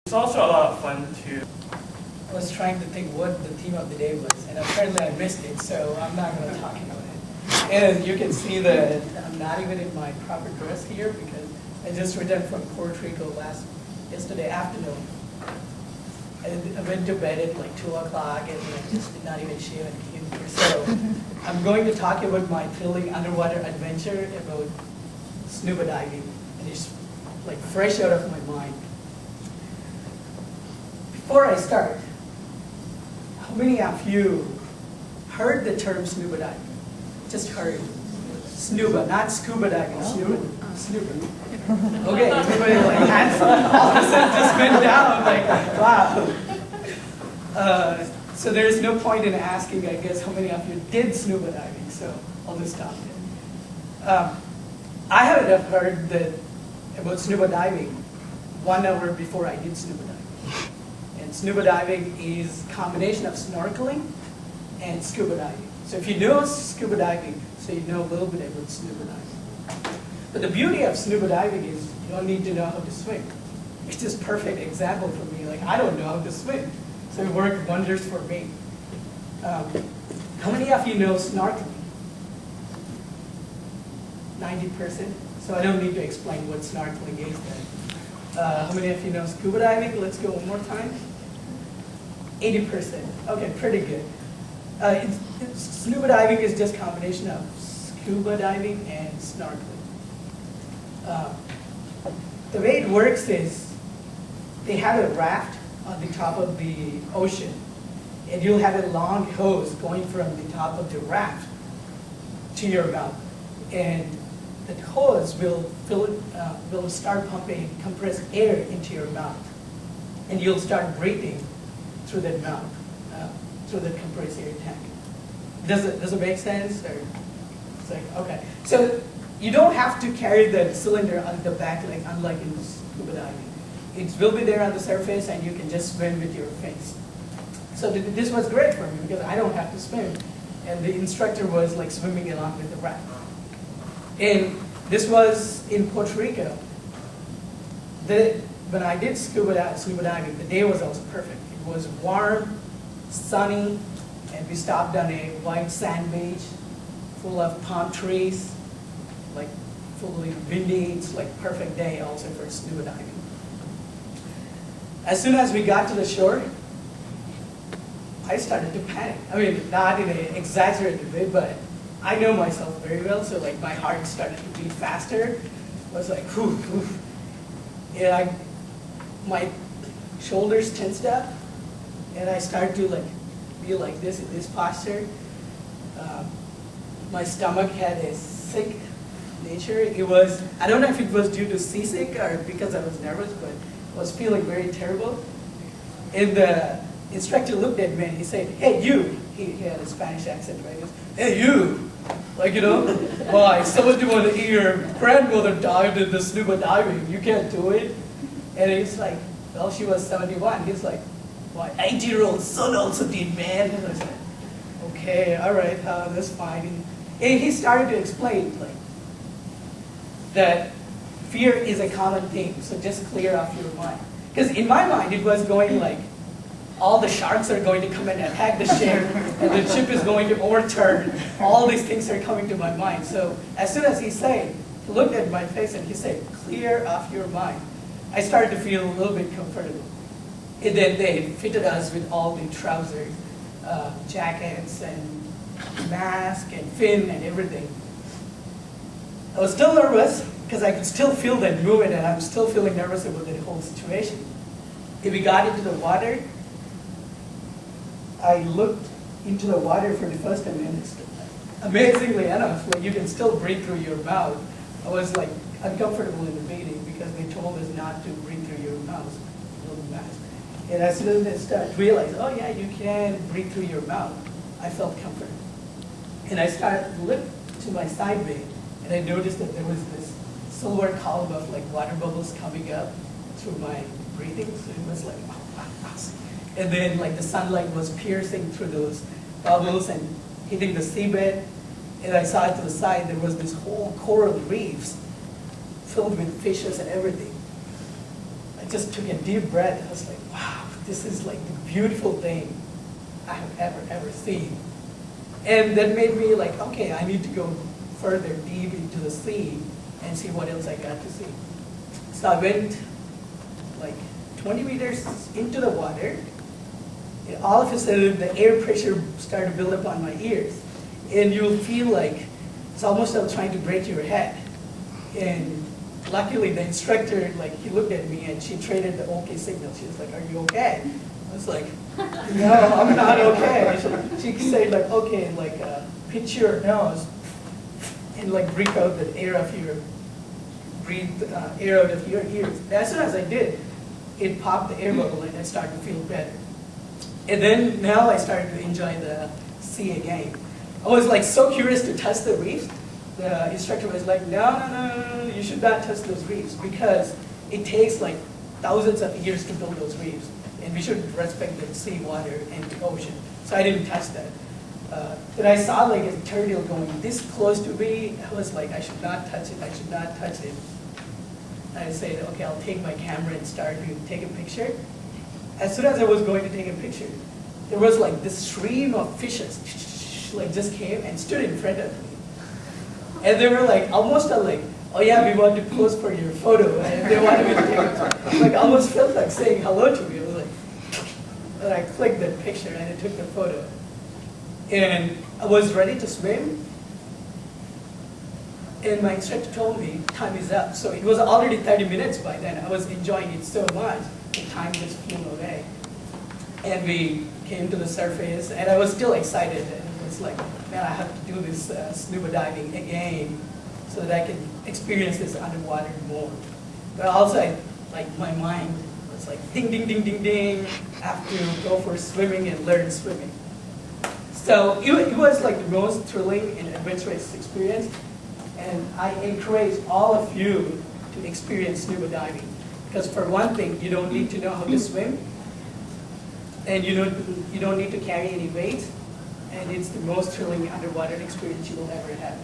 It's also a lot of fun to... I was trying to think what the theme of the day was, and apparently I missed it, so I'm not going to talk about it. And you can see that I'm not even in my proper dress here because I just returned from Puerto Rico yesterday afternoon. I went to bed at like 2 o'clock and I just did not even shave and came here. So I'm going to talk about my thrilling underwater adventure about scuba diving. And it's like fresh out of my mind. Before I start, how many of you heard the term scuba diving? Just heard. Snuba, not scuba diving, snuba. Snuba. Okay, everybody like hands all of a sudden just went down, like, wow. So there's no point in asking, I guess, how many of you did scuba diving, so I'll just stop there. I haven't heard about scuba diving 1 hour before I did scuba diving. And scuba diving is a combination of snorkeling and scuba diving. So if you know scuba diving, so you know a little bit about scuba diving. But the beauty of scuba diving is you don't need to know how to swim. It's just a perfect example for me. Like, I don't know how to swim, so it worked wonders for me. How many of you know snorkeling? 90%. So I don't need to explain what snorkeling is then. How many of you know scuba diving? Let's go one more time. 80%. Okay, pretty good. Scuba diving is just a combination of scuba diving and snorkeling. The way it works is they have a raft on the top of the ocean, and you'll have a long hose going from the top of the raft to your mouth, and the hose will start pumping compressed air into your mouth, and you'll start breathing through that mouth, through the compressed air tank. Does it make sense? Or it's like, okay. So you don't have to carry the cylinder on the back, like unlike in scuba diving. It will be there on the surface, and you can just swim with your face. So this was great for me because I don't have to swim, and the instructor was like swimming along with the raft. And this was in Puerto Rico. When I did scuba diving, the day was also perfect. It was warm, sunny, and we stopped on a white sand beach full of palm trees, like fully windy. It's like perfect day also for scuba diving. As soon as we got to the shore, I started to panic. I mean, not in an exaggerated way, but I know myself very well, so like my heart started to beat faster. I was like, whew, whew. And my shoulders tensed up, and I started to like be like this in this posture. My stomach had a sick nature. It was, I don't know if it was due to seasick or because I was nervous, but I was feeling very terrible. And the instructor looked at me and he said, "Hey, you." He had a Spanish accent, right? He goes, "Hey, you." Like, you know, why? 71 your grandmother died in the scuba diving. You can't do it. And he's like, well, she was 71. He's like, my 80-year-old son also did, man. And I was like, okay, all right, that's fine. And he started to explain, like, that fear is a common thing, so just clear off your mind. Because in my mind, it was going like, all the sharks are going to come and attack the ship, and the ship is going to overturn. All these things are coming to my mind. So as soon as he looked at my face and he said, clear off your mind, I started to feel a little bit comfortable. And then they fitted us with all the trousers, jackets, and mask, and fin, and everything. I was still nervous because I could still feel that movement, and I'm still feeling nervous about the whole situation. If we got into the water, I looked into the water for the first time, and amazingly enough, like you can still breathe through your mouth. I was like uncomfortable in the beginning because they told us not to breathe through your mouth. And as soon as I realized, oh yeah, you can breathe through your mouth, I felt comfortable. And I started to look to my side bay, and I noticed that there was this silver column of like water bubbles coming up through my breathing. So it was like, oh, wow. And then like the sunlight was piercing through those bubbles and hitting the seabed. And I saw to the side, there was this whole coral reefs filled with fishes and everything. I I just took a deep breath. I was like, wow, this is like the beautiful thing I have ever seen. And that made me like, okay, I need to go further deep into the sea and see what else I got to see. So I went like 20 meters into the water, and all of a sudden the air pressure started to build up on my ears. And you'll feel like it's almost like trying to break your head. And luckily the instructor, like he looked at me and she traded the okay signal. She was like, are you okay? I was like, no, I'm not okay. She said like, okay, like pinch your nose and like breathe out the air of your, breathe air out of your ears. As soon as I did, it popped the air bubble and I started to feel better. And then now I started to enjoy the sea again. I was like so curious to touch the reefs. The instructor was like, no, you should not touch those reefs because it takes like thousands of years to build those reefs. And we should respect the sea water and the ocean. So I didn't touch that. Then I saw like a turtle going this close to me. I was like, I should not touch it, I should not touch it. I said, okay, I'll take my camera and start to take a picture. As soon as I was going to take a picture, there was like this stream of fishes like just came and stood in front of me. And they were like, almost like, oh yeah, we want to pose for your photo. And they wanted me to take it. Like, I almost felt like saying hello to me. I was like, and I clicked that picture and I took the photo. And I was ready to swim. And my instructor told me, time is up. So it was already 30 minutes by then. I was enjoying it so much. The time just flew away. And we came to the surface, and I was still excited. And it was like, man, I have to do this scuba diving again so that I can experience this underwater more. But also, like, my mind was like, ding, ding, ding, ding, ding. I have to go for swimming and learn swimming. So it was like the most thrilling and adventurous experience. And I encourage all of you to experience scuba diving. Because for one thing, you don't need to know how to swim. And you don't need to carry any weight. And it's the most thrilling underwater experience you will ever have.